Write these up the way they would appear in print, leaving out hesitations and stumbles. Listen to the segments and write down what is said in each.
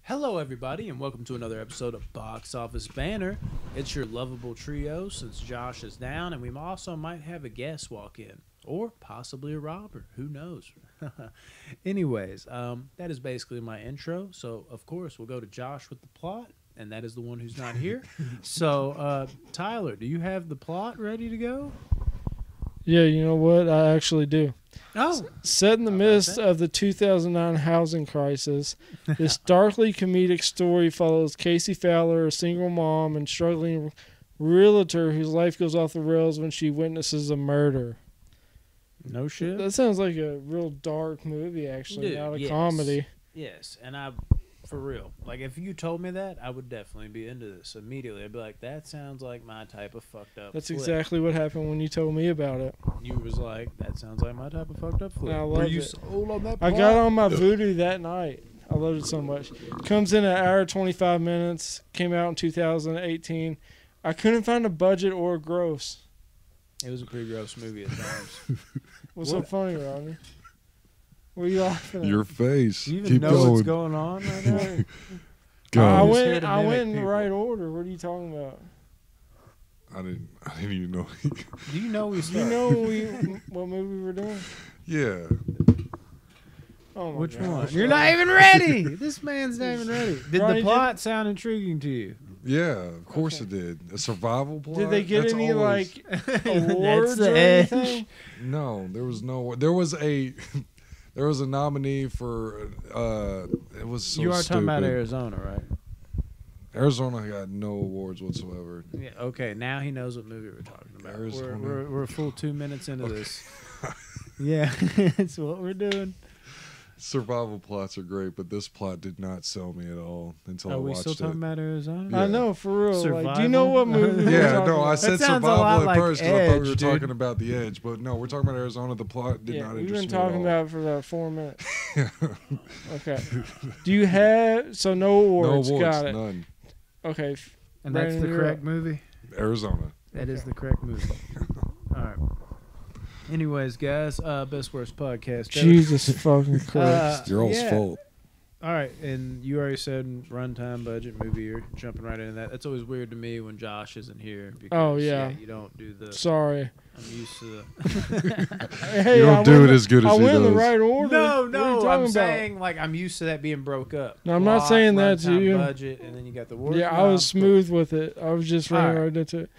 Hello, everybody, and welcome to another episode of Box Office Banter. It's your lovable trio since Josh is down, and we also might have a guest walk in, or possibly a robber. Who knows? Anyways, that is basically my intro. So, of course, we'll go to Josh with the plot, and that is the one who's not here. So, Tyler, do you have the plot ready to go? Yeah, you know what? I actually do. Oh. Set in the midst of the 2009 housing crisis, this darkly comedic story follows Casey Fowler, a single mom and struggling realtor whose life goes off the rails when she witnesses a murder. No shit? That sounds like a real dark movie, actually, Dude, not a yes. comedy. Yes, and for real, like if you told me that, I would definitely be into this immediately. I'd be like, that sounds like my type of fucked up That's flick. exactly what happened when you told me about it. You was like, that sounds like my type of fucked up flick. I Were loved you it. sold on that I plot? got on my voodoo that night. I loved it so much. Comes in an hour 25 minutes. Came out in 2018. I couldn't find a budget or a gross. It was a pretty gross movie at times. What's so funny, Rodney? What are you laughing at? Your face. Do you even Keep know going. what's going on right now? Go. I just here went. to I mimic went in the people. right order. What are you talking about? I didn't even know. Do you know we You started? know what movie we're doing? Yeah. Oh my Which gosh. one? You're not even ready. This man's not even ready. Did Ronnie, the plot sound intriguing to you? Yeah, of course it did. A survival plot. Did they get That's any always- awards the or edge. anything? No, there was no. There was a. There was a nominee for. It was so You are talking about stupid. Arizona, right? Arizona got no awards whatsoever. Yeah. Okay. Now he knows what movie we're talking about. Arizona. We're a full 2 minutes into Okay. this. Yeah, that's what we're doing. Survival plots are great, but this plot did not sell me at all until I Are we watched still it. talking about Arizona? Yeah. I know, for real. Survival? Like, do you know what movie? we're Yeah, talking no, I about? said That sounds a survival lot at like first because I thought we were Edge, dude. talking about the Edge, but no, we're talking about Arizona. The plot did Yeah, not we've interest been me talking at all. about it for about 4 minutes. Okay. Do you have no awards? No awards, Got it. none. Okay. And that's Brandon, the you're correct up. movie? Arizona. That is the correct movie. All right. Anyways, guys, best worst podcast ever. Jesus fucking Christ. It's your all's yeah. fault. All right, and you already said runtime, budget, movie. You're jumping right into that. That's always weird to me when Josh isn't here. Because, Oh, yeah. you don't do the. Sorry. I'm used to the. Hey, You don't I do went it as good as I he went in the does. right order. No, What are you no, talking I'm about? saying like I'm used to that being broke up. No, I'm not Plot, saying that to runtime, you. Budget, and then you got the word. Yeah, I was smooth with it. I was just running All right into it.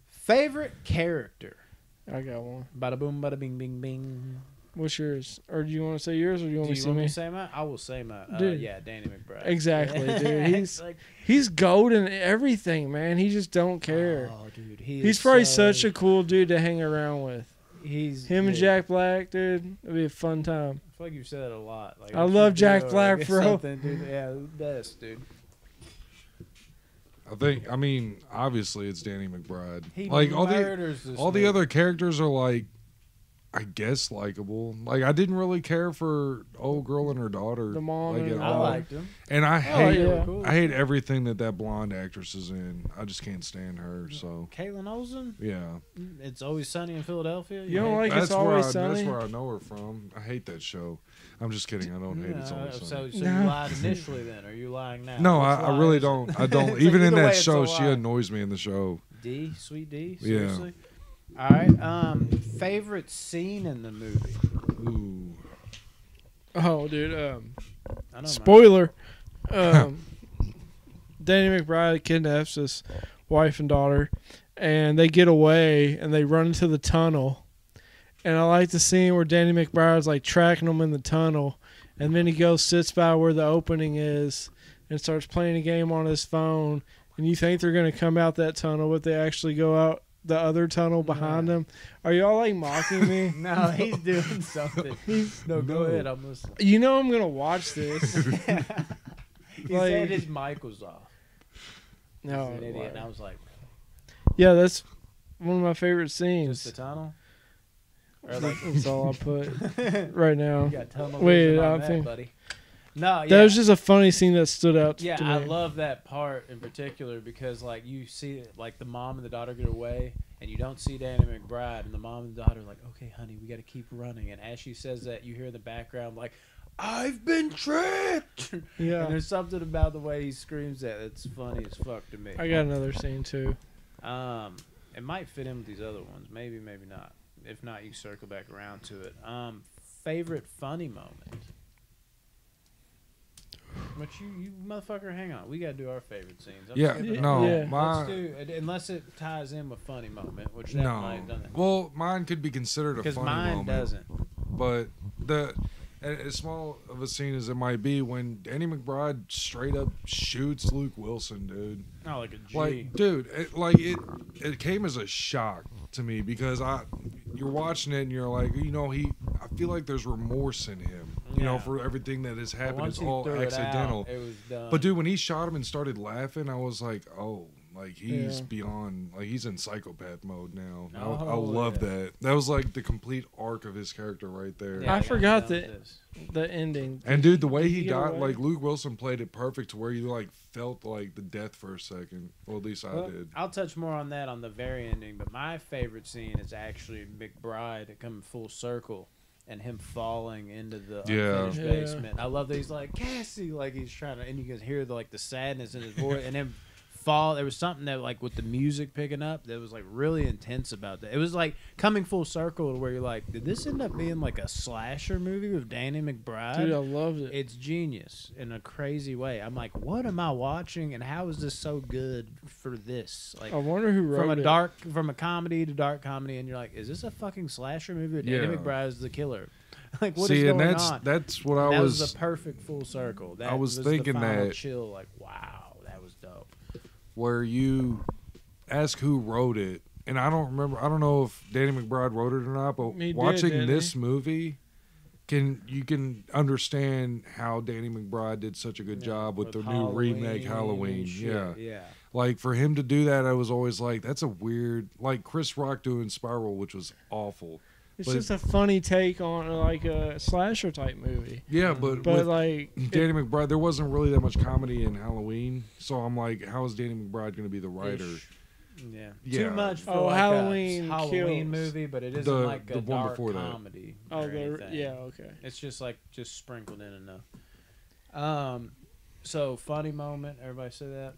Favorite character. I got one. Bada boom, bada bing, bing, bing. What's yours? Or do you want to say yours, or do you want Do me to you say want me me? to say mine? I will say mine. Dude. Yeah, Danny McBride. Exactly, dude. It's He's golden at everything, man. He just don't care. Oh, dude, He's probably such a cool dude to hang around with. He's Him and yeah. Jack Black, dude. It'd be a fun time. I feel like you've said that a lot. Like, I we love should Jack do it or Black, get bro. something, dude. Yeah, the best, dude. I mean, obviously it's Danny McBride. He Like murders this all the movie. other characters are like, I guess likable. Like I didn't really care for old girl and her daughter. The mom like, and at the I all. liked him. And I Oh, hate, yeah. Cool. I hate everything that blonde actress is in. I just can't stand her. So Caitlin Olsen. yeah, It's Always Sunny in Philadelphia. You don't hate like that? It's Always that's Sunny? where I know her from. I hate that show. I'm just kidding. I don't hate It's Always So Sunny. you No. lied initially then? Or are you lying now? No, Which I lie really is it? don't. I don't. So Even in either way, that it's show, a she lie. annoys me in the show. D, sweet D. Yeah. Seriously. All right. Favorite scene in the movie. Ooh. Oh, dude. I know mine. Spoiler. Danny McBride kidnaps his wife and daughter, and they get away, and they run into the tunnel. And I like the scene where Danny McBride's like tracking them in the tunnel, and then he goes, sits by where the opening is, and starts playing a game on his phone. And you think they're going to come out that tunnel, but they actually go out the other tunnel behind Yeah. them. Are y'all like mocking me? No, he's doing something. No, go No. ahead. I'm listening. You know I'm going to watch this. He Like- said his mic was off. No, He's an idiot. And I was like, yeah, that's one of my favorite just scenes. the tunnel? Or like, That's all I put right now. you got tunnel Wait, vision I on that, think- buddy. No, yeah. That was just a funny scene that stood out Yeah, to me. I love that part in particular because, like, you see, like, the mom and the daughter get away, and you don't see Danny McBride, and the mom and the daughter are like, okay, honey, we got to keep running. And as she says that, you hear in the background, like, I've been tricked. Yeah. And there's something about the way he screams that that's funny as fuck to me. I got another scene too. It might fit in with these other ones. Maybe, maybe not. If not, you circle back around to it. Favorite funny moment. But you motherfucker, hang on. We gotta do our favorite scenes. I'm Yeah, skipping no, Yeah. Let's my do unless it ties in with funny moment, which that might have done it. Well, mine could be considered a Because funny mine moment, doesn't. but as small of a scene as it might be, when Danny McBride straight up shoots Luke Wilson, dude. Oh, like a G. Like, dude, it came as a shock to me because you're watching it and you're like, I feel like there's remorse in him, Yeah. for everything that has But happened. once It's he all threw it accidental. out, it was done. But dude, when he shot him and started laughing, I was like, oh, like he's Yeah. beyond, like he's in psychopath mode now. I Oh, love yeah. that. That was like the complete arc of his character right there. Yeah, I forgot done that- with this. The ending. And dude, the way Did he get got, away? like Luke Wilson played it perfect to where you like felt like the death for a second. Well, at least I Well, did. I'll touch more on that on the very ending, but my favorite scene is actually McBride coming full circle and him falling into the Yeah. unfinished Yeah. basement. I love that he's like, Cassie, like he's trying to, and you can hear the sadness in his voice, and him fall. There was something that, like, with the music picking up that was like really intense about that. It was like coming full circle to where you're like, did this end up being like a slasher movie with Danny McBride? Dude, I loved it. It's genius in a crazy way. I'm like, what am I watching, and how is this so good for this? Like, I wonder who wrote it. from a comedy to dark comedy, and you're like, is this a fucking slasher movie? Or Danny Yeah. McBride is the killer. Like, what is See, going and on? that's what And I that was. was the perfect full circle. That I was the thinking final that- chill. Like, wow, that was dope. Where you ask who wrote it, and I don't know if Danny McBride wrote it or not, but He did, watching didn't this he? movie, you can understand how Danny McBride did such a good job with the new remake and Halloween. shit. Yeah. Yeah. Like for him to do that, I was always like, that's a weird, like Chris Rock doing Spiral, which was awful. It's But- just a funny take on like a slasher type movie. Yeah, but But with like Danny McBride, there wasn't really that much comedy in Halloween, so I'm like, how is Danny McBride going to be the writer? Ish. Yeah. Yeah. Too much for Oh, like Halloween a Halloween Kills. movie, but it isn't The- like the a one dark before that. comedy. oh or the anything. yeah okay. It's just like sprinkled in enough. So funny moment. Everybody say that.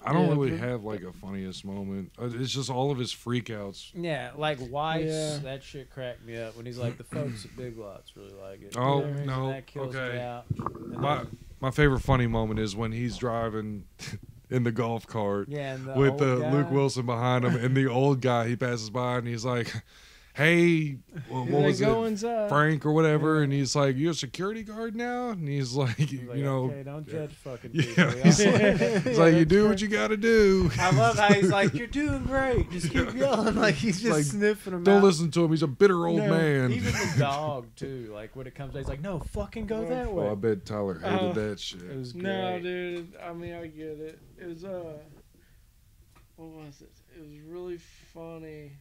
I don't Yeah, really but- have like a funniest moment. It's just all of his freakouts. Yeah, like Weiss. Yeah. That shit cracked me up when he's like, the folks at Big Lots really like it. Oh, For some reason, no, that kills me okay. out. And My then- my favorite funny moment is when he's driving in the golf cart yeah, and the with old guy. Luke Wilson behind him, and the old guy he passes by and he's like, "Hey, what He's like, was go it, inside. Frank or whatever?" Yeah. And he's like, "You're a security guard now?" And he's like, He's like, you know, okay, don't judge fucking people. yeah, he's like, he's like, "You do what you got to do." I love how he's like, you're doing great. Just keep yelling. Like he's just like, sniffing him Don't out. listen to him. He's a bitter old No, man. Even the dog too. Like when it comes, he's like, no, fucking go that way. Oh, I bet Tyler hated Oh. that shit. It was great. No, dude. I mean, I get it. It was what was it? It was really funny.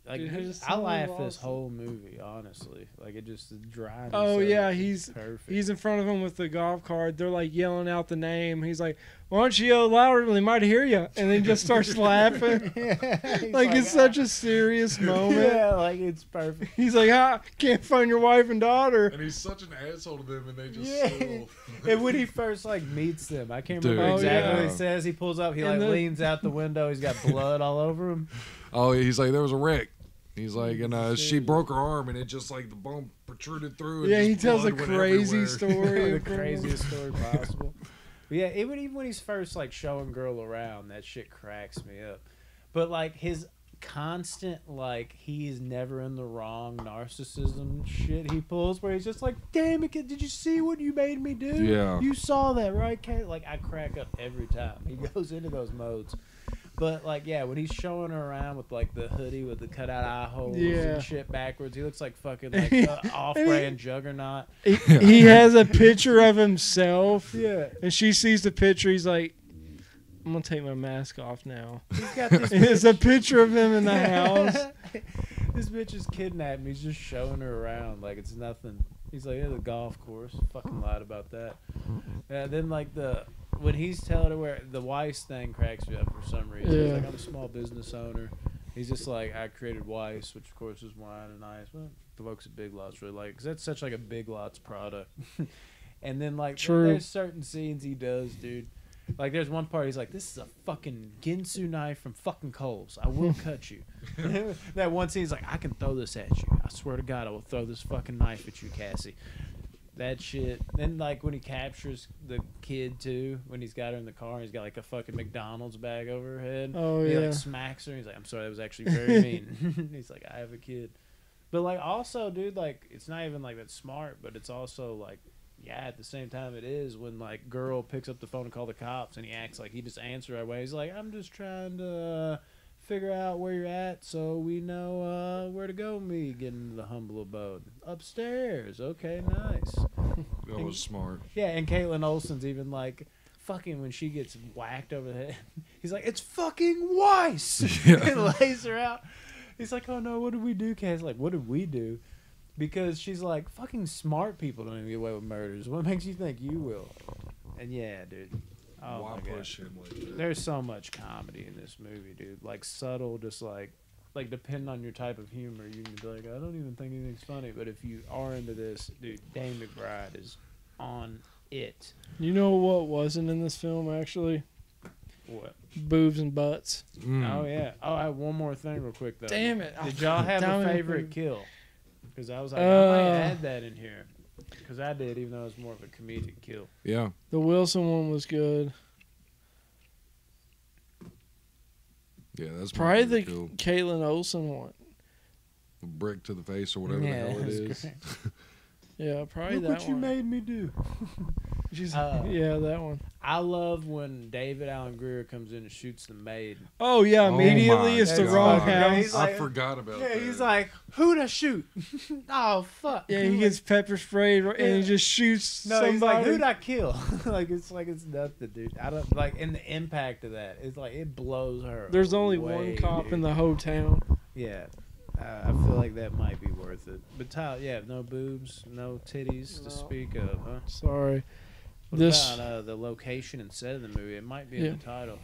Like Dude, his I son laugh lost this it. whole movie, honestly. Like it just the driving. Oh, so yeah, is he's- perfect. He's in front of him with the golf cart. They're like yelling out the name. He's like, "Why don't you yell louder? They might hear you." And then just starts laughing. He's Like it's such a serious moment. yeah, like it's perfect. He's like, "I can't find your wife and daughter." And he's such an asshole to them, and they just Yeah. still. And when he first like meets them, I can't Dude. remember Oh, exactly what yeah. he says. He pulls up, he And like the- leans out the window. He's got blood all over him. Oh, he's like, there was a wreck. He's like, and she Shit. broke her arm, and it just like the bone protruded through. And Yeah, just he tells a blood went crazy everywhere. story. The of- craziest story possible. But yeah, even when he's first like showing girl around, that shit cracks me up. But like his constant like he's never in the wrong narcissism shit he pulls, where he's just like, "Damn it, kid, did you see what you made me do? Yeah. You saw that, right, Kate?" Like I crack up every time he goes into those modes. But like, yeah, when he's showing her around with like the hoodie with the cutout eye holes Yeah. and shit backwards, he looks like fucking like off-brand Juggernaut. He has a picture of himself, Yeah, and she sees the picture. He's like, "I'm gonna take my mask off now." he's got this. It's a picture of him in the house. This bitch is kidnapped me. He's just showing her around like it's nothing. He's like, yeah, the golf course. Fucking lied about that. Then like when he's telling her where the Weiss thing cracks me up for some reason. He's Yeah. like, I'm a small business owner. He's just like, I created Weiss, which of course is wine and ice, but the folks at Big Lots really like, because that's such like a Big Lots product. And then like there's certain scenes he does, dude. Like there's one part he's like, this is a fucking Ginsu knife from fucking Kohl's. I will cut you. That one scene he's like, I can throw this at you. I swear to God, I will throw this fucking knife at you, Cassie. That shit. Then like when he captures the kid too, when he's got her in the car, and he's got like a fucking McDonald's bag over her head. Oh he yeah. like smacks her. And he's like, I'm sorry, that was actually very mean. He's like, I have a kid. But like also, dude, like it's not even like that smart, but it's also like, yeah, at the same time it is when like girl picks up the phone and call the cops, and he acts like he just answered right away. He's like, I'm just trying to figure out where you're at so we know where to go me getting to the humble abode. Upstairs. Okay, nice. That was smart. Yeah, and Caitlin Olsen's even like, fucking when she gets whacked over the head, he's like, it's fucking Weiss. Yeah. And lays her out. He's like, oh no, what did we do, Cass? Like, what did we do? Because she's like, fucking smart people don't even get away with murders. What makes you think you will? And yeah, dude. Oh Why my God. push him like that? There's so much comedy in this movie, dude. Like subtle, just like depending on your type of humor, you can be like, I don't even think anything's funny. But if you are into this, dude, Danny McBride is on it. You know what wasn't in this film actually? What? Boobs and butts. Oh yeah. Oh, I have one more thing real quick though. Damn it! Did y'all have Damn a it. favorite kill? Because I was like, I might add that in here. Because I did, even though it was more of a comedic kill. Yeah. The Wilson one was good. Yeah, that's Probably my the cool. Caitlin Olsen one. The brick to the face or whatever Yeah, the hell it that's is. great. Yeah, probably Look that what you one. made me do. She's, Uh, yeah, that one. I love when David Allen Greer comes in and shoots the maid. Oh yeah, Oh immediately my it's the God. wrong Yeah, house. he's like- I forgot about Yeah, that. he's like, who'd I shoot? Oh, fuck. Yeah, he gets pepper sprayed and he just shoots No, somebody. he's like, who'd I kill? like it's nothing, dude. I don't like, and the impact of that is like it blows her. There's only away, one cop dude. in the whole town. Yeah, I feel like that might be worth it. But Tyler, yeah, no boobs, no titties to No. speak of, huh? Sorry. What This- about the location and set of the movie? It might be Yeah. in the title.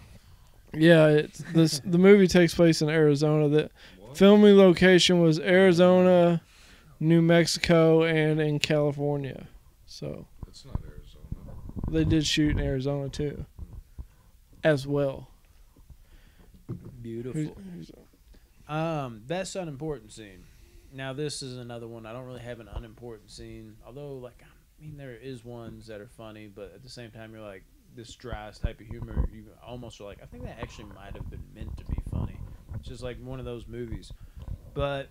Yeah, the movie takes place in Arizona. The What? filming location was Arizona, New Mexico, and in California. So It's not Arizona. they did shoot in Arizona too, as well. Beautiful. Who's- That's unimportant scene. Now this is another one. I don't really have an unimportant scene, although like I mean there is ones that are funny, but at the same time you're like this dry type of humor. You almost are like I think that actually might have been meant to be funny. It's just like one of those movies. But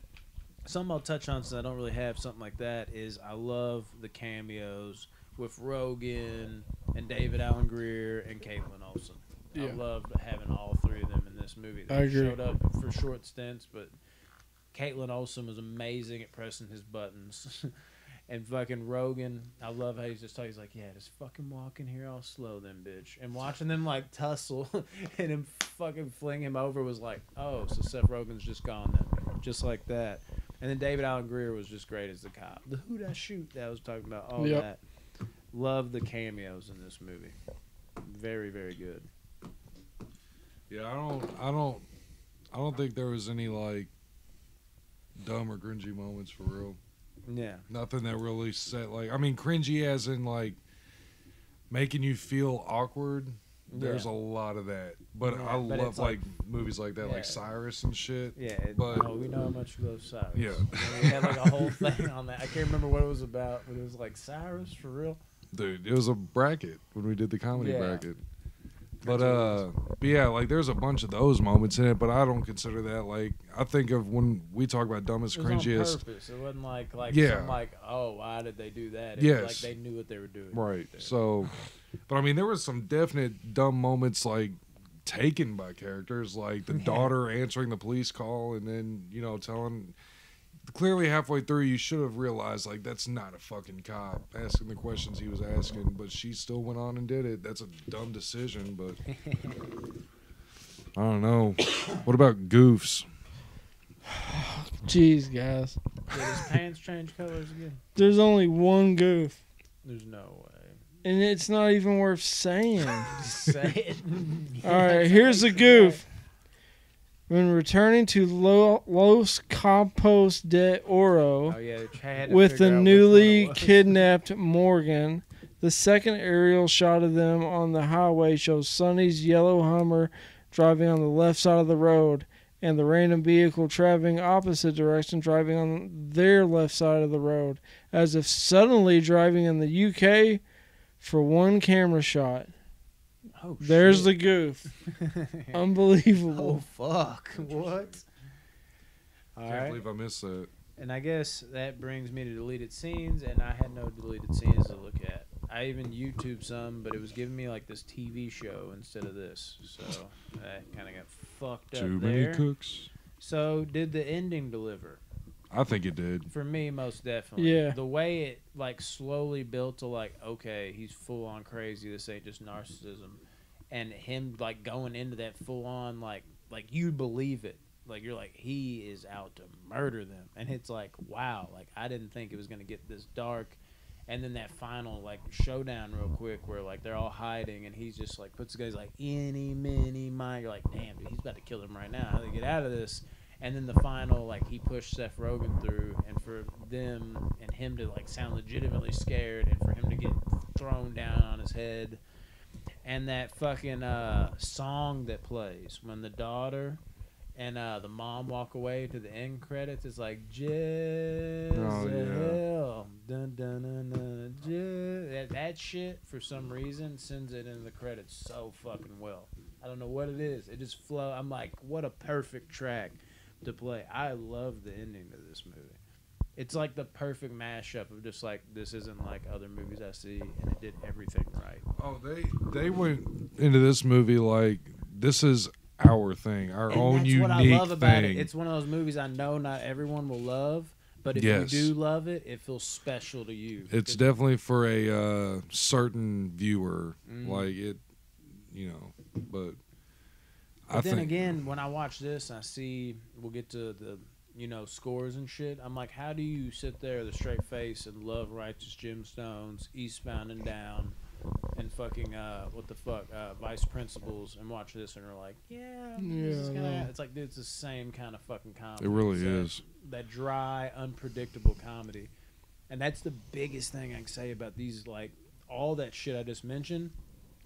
something I'll touch on since I don't really have something like that is I love the cameos with Rogan and David Allen Greer and Caitlin Olsen. I Yeah. loved having all three of them in this movie. They I agree. showed up for short stints, but Caitlin Olsen was amazing at pressing his buttons. And fucking Rogan, I love how he's just talking. He's like, yeah, just fucking walk in here all slow then, bitch. And watching them like tussle and him fucking fling him over was like, oh, so Seth Rogen's just gone then. Just like that. And then David Allen Greer was just great as the cop. The who'd I shoot that I was talking about, all Yep. that. Love the cameos in this movie. Very, very good. Yeah, I don't think there was any like dumb or cringy moments for real. Yeah. Nothing that really set like I mean cringy as in like making you feel awkward. There's Yeah. a lot of that, but Yeah, I but love it's like- movies like that, Yeah. like Cyrus and shit. Yeah, But- we know how much you love Cyrus. Yeah. And we had like a whole thing on that. I can't remember what it was about, but it was like Cyrus for real. Dude, it was a bracket when we did the comedy Yeah. bracket. But That's what it but yeah, like there's a bunch of those moments in it, but I don't consider that like I think of when we talk about dumbest, It was on cringiest. purpose. It wasn't like Yeah. some like, oh, why did they do that? It was Yes. like they knew what they were doing. Right. there. So, but I mean, there was some definite dumb moments like taken by characters, like the Yeah. daughter answering the police call and then, you know, telling clearly halfway through you should have realized like that's not a fucking cop asking the questions he was asking, but she still went on and did it. That's a dumb decision, but I don't know. What about goofs? Jeez, guys. Did his pants change colors again? There's only one goof, There's no way. and it's not even worth saying. Just say it. All right, here's the goof. When returning to Los Campos de Oro Oh yeah, I had to with figure the out which one newly it was. kidnapped Morgan, the second aerial shot of them on the highway shows Sonny's yellow Hummer driving on the left side of the road and the random vehicle traveling opposite direction driving on their left side of the road, as if suddenly driving in the UK for one camera shot. Oh, There's shit. the goof. Unbelievable. Oh fuck! What? All Can't right. believe I missed that. And I guess that brings me to deleted scenes, and I had no deleted scenes to look at. I even YouTube some, but it was giving me like this TV show instead of this, so that kind of got fucked up Too there. many cooks. So did the ending deliver? I think it did. For me, most definitely. Yeah. The way it like slowly built to like, okay, he's full on crazy. This ain't just narcissism, and him like going into that full on like you believe it. Like you're like he is out to murder them, and it's like wow, like I didn't think it was gonna get this dark. And then that final like showdown real quick where like they're all hiding and he's just like puts the guys like any mini mine. You're like damn dude, he's about to kill them right now. How do they get out of this? And then the final like he pushed Seth Rogen through, and for them and him to like sound legitimately scared, and for him to get thrown down on his head, and that fucking song that plays when the daughter and the mom walk away to the end credits. It's like Jezebel, dun dun dun dun. That shit for some reason sends it into the credits so fucking well. I don't know what it is. It just flow. I'm like, what a perfect track to play. I love the ending to this movie. It's like the perfect mashup of just like this isn't like other movies I see, and it did everything right. Oh, they went into this movie like this is our thing, our And own that's unique what I love about thing. it. It's one of those movies I know not everyone will love, but if Yes. you do love it, it feels special to you. It's definitely for a certain viewer, Mhm. like it, you know. But I But then think again, when I watch this, I see we'll get to the scores and shit. I'm like, how do you sit there with a straight face and love Righteous Gemstones, Eastbound and Down, and fucking what the fuck, Vice Principals, and watch this and are like, yeah, this is Yeah, kinda, no. it's like dude, it's the same kind of fucking comedy. it really It's is. that dry, unpredictable comedy, and that's the biggest thing I can say about these. Like all that shit I just mentioned,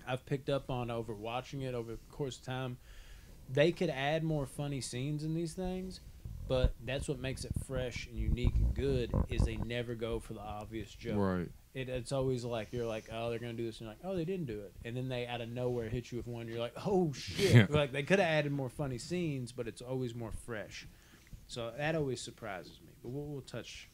I've picked up on over watching it over the course of time. They could add more funny scenes in these things, but that's what makes it fresh and unique and good. Is they never go for the obvious joke. Right. It's always like you're like, oh, they're gonna do this, and you're like, oh, they didn't do it, and then they out of nowhere hit you with one. You're like, oh shit! Yeah. Like they could have added more funny scenes, but it's always more fresh. So that always surprises me. But we'll touch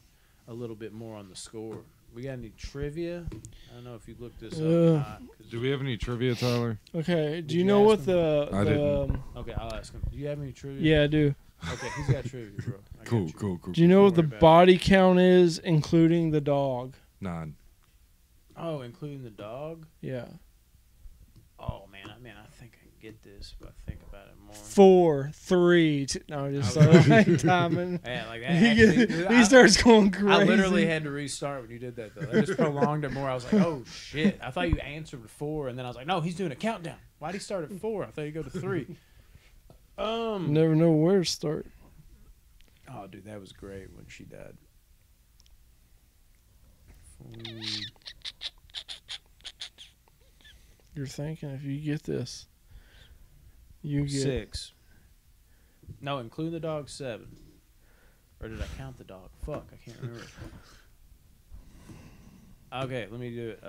a little bit more on the score. We got any trivia? I don't know if you looked this up or not. 'Cause- Do we have any trivia, Tyler? Okay, Did do you you know ask what him? the I didn't. Okay, I'll ask him. Do you have any trivia? yeah, I do. Okay, he's got trivia, bro. I got Cool, you. cool, cool. Do you know what the worry about it. body count is, including the dog? 9. Oh, including the dog? Yeah, Oh man, I think I can get this, but I think about it more. 4, 3. No, just like timing. Yeah, like that. He starts going crazy. I literally had to restart when you did that, though. That just prolonged it more. I was like, oh, shit. I thought you answered with 4, and then I was like, no, he's doing a countdown. Why'd he start at 4? I thought he'd go to 3. Never know where to start. Oh, dude, that was great when she died. You're thinking if you get this, you get 6. No, including the dog, 7. Or did I count the dog? Fuck, I can't remember. Okay, let me do it.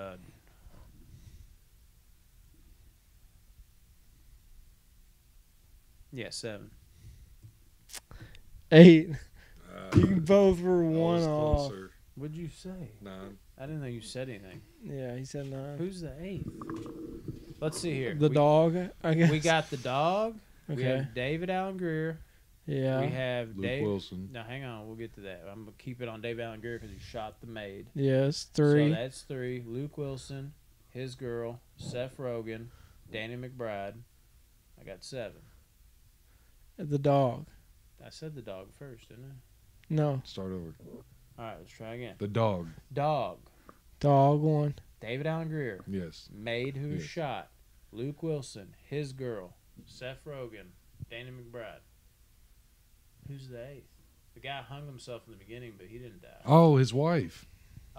Yeah, 7. 8. You both were one off. Closer. What'd you say? 9. I didn't know you said anything. Yeah, he said 9. Who's the 8th? Let's see here. The dog, I guess. We got the dog. We Okay. have David Allen Greer. Yeah. We have Luke Dave. Wilson. No, hang on. We'll get to that. I'm gonna keep it on David Allen Greer because he shot the maid. Yes, 3. So that's 3. Luke Wilson, his girl, Seth Rogen, Danny McBride. I got 7. The dog. I said the dog first, didn't I? No. Start over. All right, let's try again. The dog. Dog. Dog 1. David Allen Greer. Yes. Maid who was Yes. shot. Luke Wilson, his girl, Seth Rogen, Danny McBride. Who's the eighth? The guy hung himself in the beginning, but he didn't die. Oh, his wife.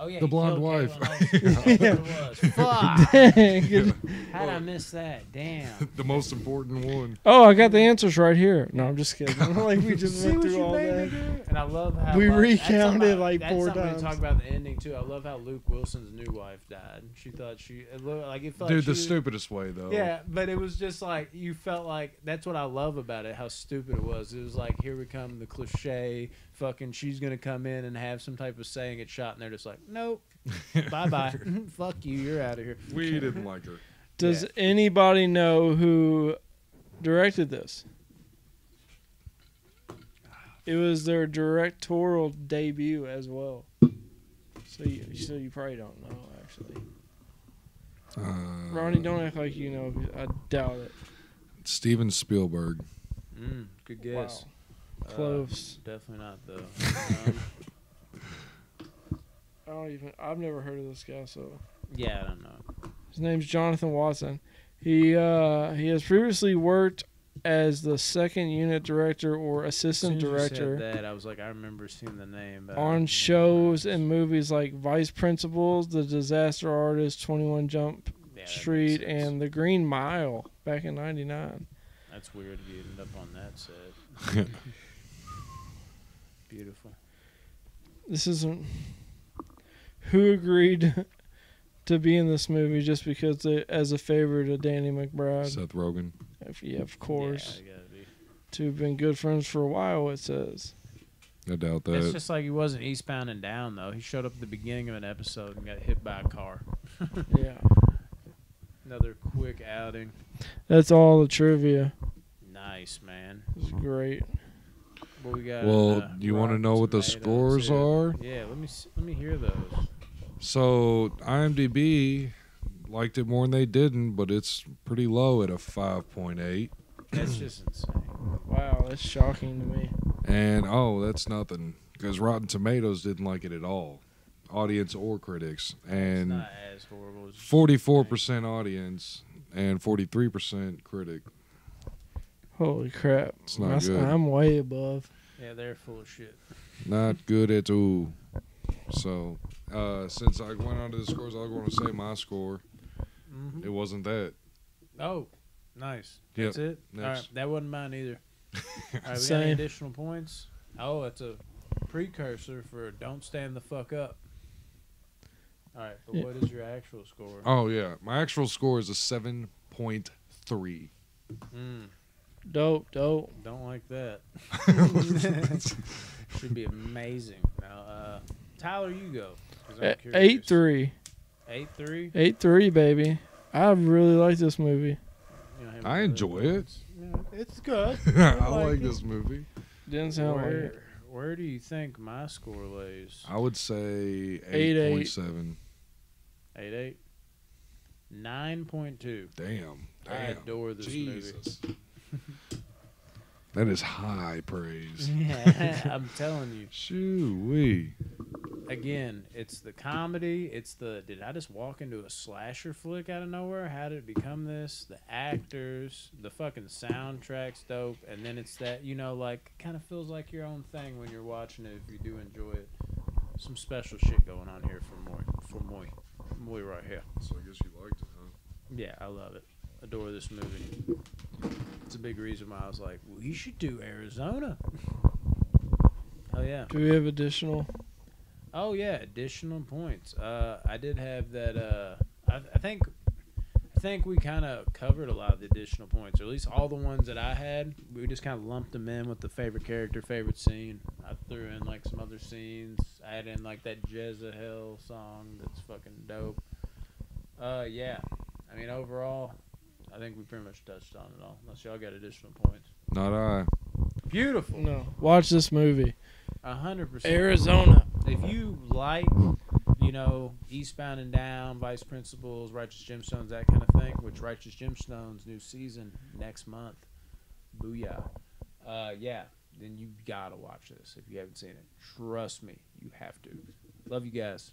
Oh yeah, The he blonde killed wife. Caitlin Olsen. That's what it was. Fuck. Dang. Yeah. How'd I miss that? Damn. The most important one. Oh, I got the answers right here. No, I'm just kidding. Like we just See went what through you all made me that. do? And I love how We like, recounted like that's 4 something times. to talk about the ending too. I love how Luke Wilson's new wife died. She thought it looked like it felt Dude, like the she was- stupidest way, though. Yeah, but it was just like you felt like that's what I love about it. How stupid it was. It was like here we come the cliche. Fucking, she's gonna come in and have some type of say and get shot, and they're just like, nope, bye bye, fuck you, you're out of here. We didn't like her. Does Yeah. anybody know who directed this? It was their directorial debut as well. So you probably don't know, actually. Ronnie, don't act like you know. I doubt it. Steven Spielberg. Good guess. Wow. Close. Definitely not though. I've never heard of this guy, so. Yeah, I don't know. His name's Jonathan Watson. He has previously worked as the second unit director or assistant As soon as you director said that, I was like, I remember seeing the name. But I on don't shows remember. and movies like Vice Principals, The Disaster Artist, 21 Jump Yeah, that Street, makes sense. and The Green Mile back in '99. That's weird if you ended up on that set. Beautiful. This isn't. Who agreed to be in this movie just because as a favor to Danny McBride? Seth Rogen. Yeah, of course. Yeah, gotta be. Two have been good friends for a while, it says. I doubt It's that. just like he wasn't eastbound and down though. He showed up at the beginning of an episode and got hit by a car. Yeah. Another quick outing. That's all the trivia. Nice, man. It's great. What we got? Well, you want to Rotten know what the Tomatoes scores here. are? Yeah, let me hear those. So IMDb liked it more than they didn't, but it's pretty low at a 5.8. That's just insane. Wow, that's shocking to me. And that's nothing because Rotten Tomatoes didn't like it at all, audience or critics. It's And not as horrible. As 44% audience and 43% critic. Holy crap. It's not good. I'm way above. Yeah, they're full of shit. Not good at all. So, since I went on to the scores, I want to say my score. Mm-hmm. It wasn't that. Oh, nice. Yep. That's it? Next. All right, that wasn't mine either. All right, we got any Same. additional points? Oh, it's a precursor for Don't Stand the Fuck Up. All right, but Yeah. what is your actual score? Oh, yeah. My actual score is a 7.3. Dope. Don't like that. Should be amazing. Now, Tyler, you go. 'Cause I'm curious. 8-3. 8-3? 8-3, baby. I really like this movie. You know, I enjoy it. Yeah, it's good. I like like it. this movie. Didn't sound like it. Where do you think my score lays? I would say 8.8. 8.7. 8-8? 9.2. Damn. I adore this Jesus. That is high praise. movie. Yeah, I'm telling you. Shoo-wee. Again, it's the comedy. It's the, did I just walk into a slasher flick out of nowhere? How did it become this? The actors, the fucking soundtrack's dope. And then it's that, like, kind of feels like your own thing when you're watching it if you do enjoy it. Some special shit going on here for Moy right here. So I guess you liked it, huh? Yeah, I love it. Adore this movie. It's a big reason why I was like, we should do Arizona. Hell yeah. Do we have additional? Oh yeah, additional points. I did have that. I think we kind of covered a lot of the additional points, or at least all the ones that I had. We just kind of lumped them in with the favorite character, favorite scene. I threw in like some other scenes. I had in like that Jezebel song that's fucking dope. Yeah. I mean, overall, I think we pretty much touched on it all. Unless y'all got additional points. Not I. Beautiful. No. Watch this movie. 100%. Arizona. If you like, Eastbound and Down, Vice Principals, Righteous Gemstones, that kind of thing, which Righteous Gemstones new season next month, booyah. Yeah, then you gotta watch this if you haven't seen it. Trust me, you have to. Love you guys.